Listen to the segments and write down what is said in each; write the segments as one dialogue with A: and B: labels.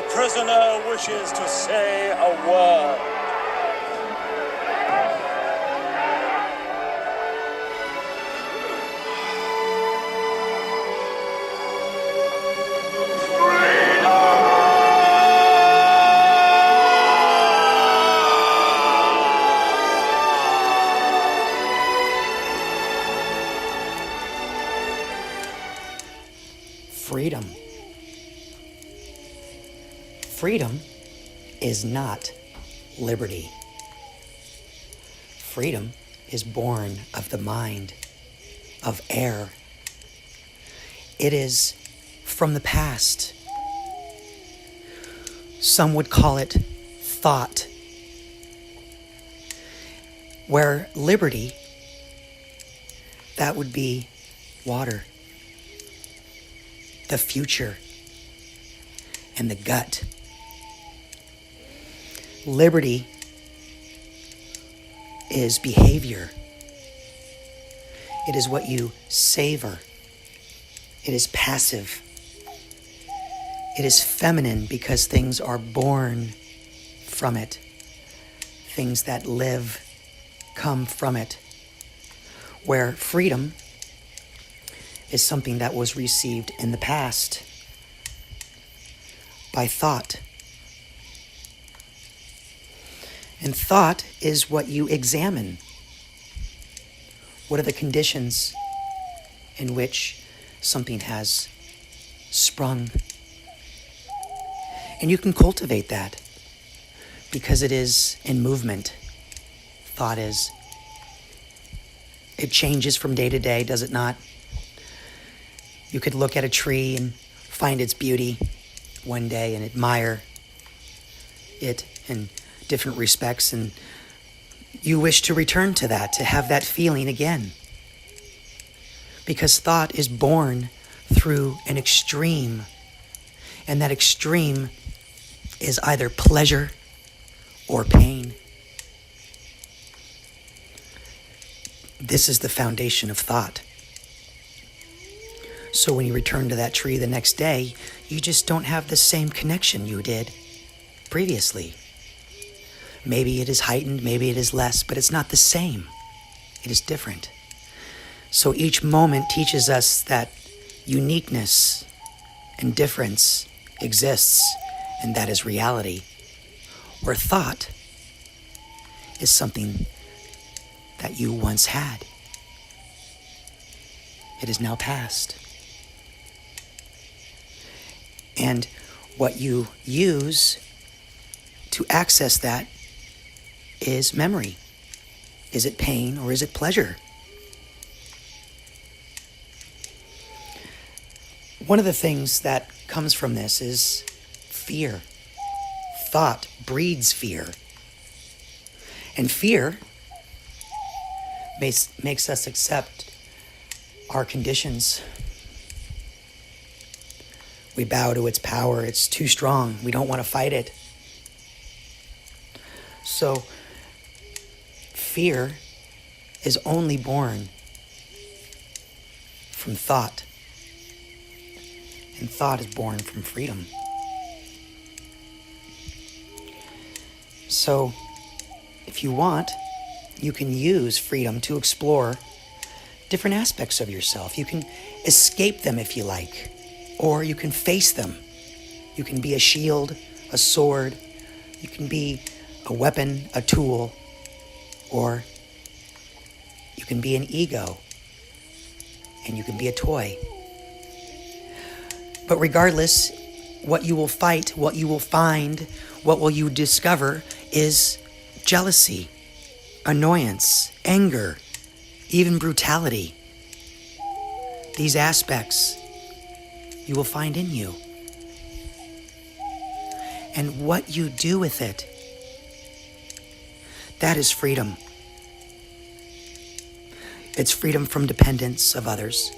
A: prisoner wishes to say a word.
B: Freedom. Freedom is not liberty. Freedom is born of the mind, of air. It is from the past. Some would call it thought, where liberty, that would be water, the future, and the gut. Liberty is behavior. It is what you savor. It is passive. It is feminine because things are born from it. Things that live come from it. Where freedom is something that was received in the past by thought. And thought is what you examine. What are the conditions in which something has sprung? And you can cultivate that because it is in movement. Thought is. It changes from day to day, does it not? You could look at a tree and find its beauty one day and admire it in different respects, and you wish to return to that, to have that feeling again. Because thought is born through an extreme, and that extreme is either pleasure or pain. This is the foundation of thought. So when you return to that tree the next day, you just don't have the same connection you did previously. Maybe it is heightened, maybe it is less, but it's not the same. It is different. So each moment teaches us that uniqueness and difference exists, and that is reality. Where thought is something that you once had. It is now past. And what you use to access that is memory. Is it pain or is it pleasure? One of the things that comes from this is fear. Thought breeds fear. And fear makes us accept our conditions. We bow to its power. It's too strong. We don't want to fight it. So, fear is only born from thought. And thought is born from freedom. So, if you want, you can use freedom to explore different aspects of yourself. You can escape them if you like, or you can face them. You can be a shield, a sword. You can be a weapon, a tool, or you can be an ego, and you can be a toy. But regardless, what you will fight, what you will find, what will you discover is jealousy, annoyance, anger, even brutality. These aspects you will find in you. And what you do with it, that is freedom. It's freedom from dependence of others.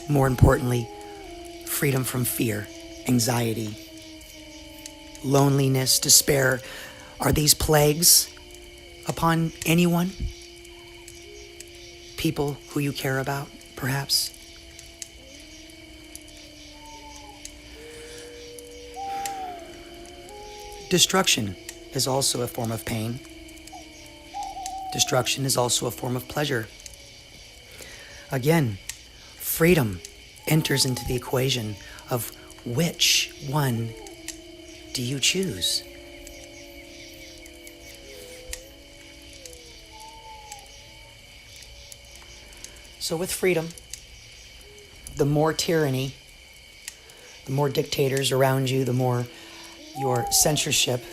B: More importantly, freedom from fear, anxiety, loneliness, despair. Are these plagues upon anyone? People who you care about, perhaps? Destruction is also a form of pain. Destruction is also a form of pleasure. Again, freedom enters into the equation of which one do you choose? So with freedom, the more tyranny, the more dictators around you, the more your censorship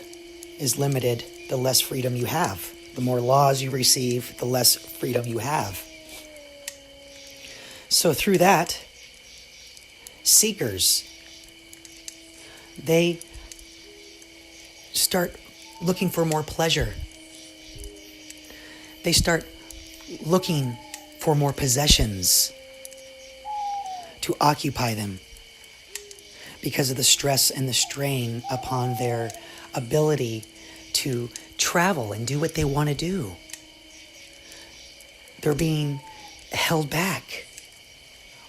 B: is limited, the less freedom you have. The more laws you receive, the less freedom you have. So through that, seekers, they start looking for more pleasure. They start looking for more possessions to occupy them because of the stress and the strain upon their ability to travel and do what they want to do. They're being held back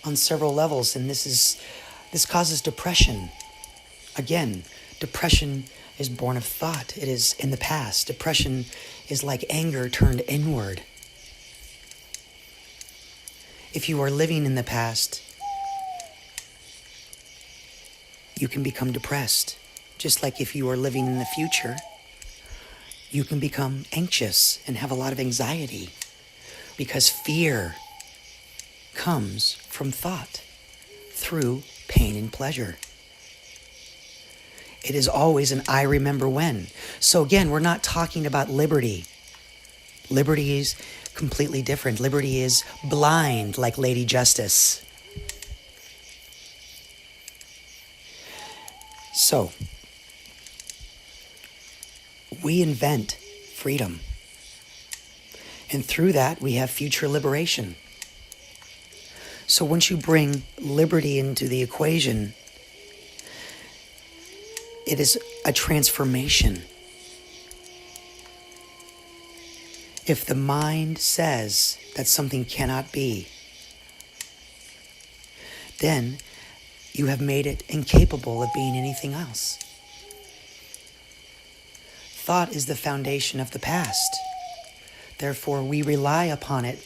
B: on several levels, and this causes depression. Again, depression is born of thought. It is in the past. Depression is like anger turned inward. If you are living in the past, you can become depressed. Just like if you are living in the future, you can become anxious and have a lot of anxiety because fear comes from thought through pain and pleasure. It is always an I remember when. So again, we're not talking about liberty. Liberty is completely different. Liberty is blind, like Lady Justice. So, we invent freedom. And through that, we have future liberation. So once you bring liberty into the equation, it is a transformation. If the mind says that something cannot be, then you have made it incapable of being anything else. Thought is the foundation of the past. Therefore, we rely upon it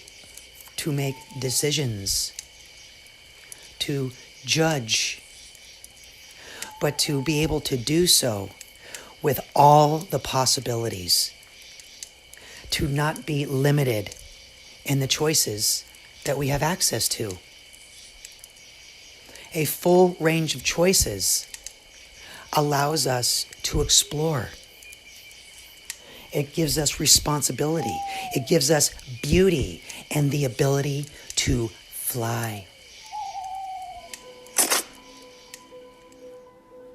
B: to make decisions, to judge, but to be able to do so with all the possibilities, to not be limited in the choices that we have access to. A full range of choices allows us to explore. It gives us responsibility. It gives us beauty and the ability to fly.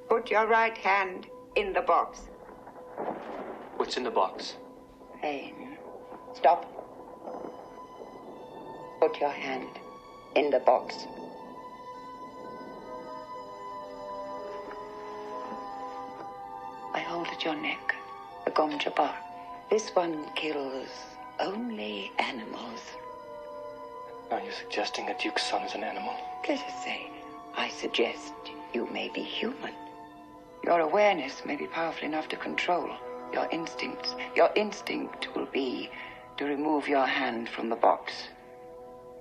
C: Put your right hand in the box.
D: What's in the box?
C: Pain. Stop. Put your hand in the box. I hold at your neck a gomja bar. This one kills only animals.
D: Are you suggesting a duke's son is an animal?
C: Let us say, I suggest you may be human. Your awareness may be powerful enough to control your instincts. Your instinct will be to remove your hand from the box.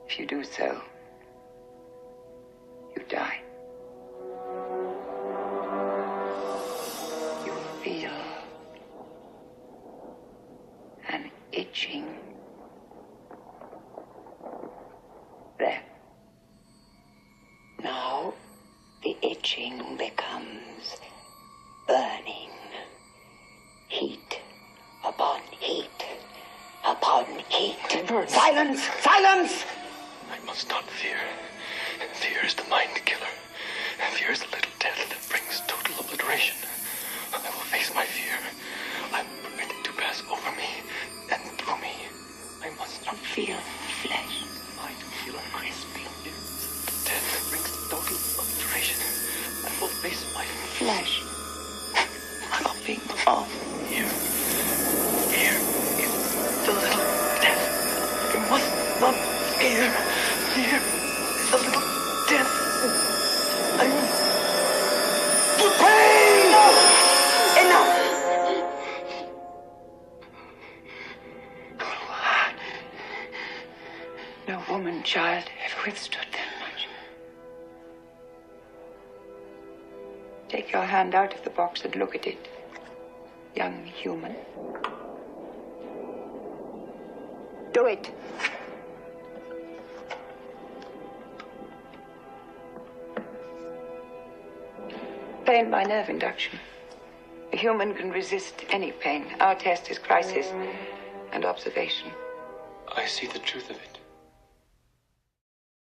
C: If you do so, you die. You feel an itching there. Now the itching becomes burning. Heat upon heat upon heat. Silence! Silence!
D: I must not fear. Fear is the mind killer. Fear is the little death that brings total obliteration. I will face my fear. I will permit it to pass over me and through me. I must not
C: Feel flesh.
D: mind killer. Crispy. Death that brings total obliteration. I will face my
C: Flesh. Popping off.
D: Here is the little death. You must not fear. Here is the little death. I will.
C: Pain! Enough! No woman, child, ever withstood that much. Take your hand out of the box and look at it, young human. Do it. Pain by nerve induction. A human can resist any pain. Our test is crisis and observation.
D: I see the truth of it.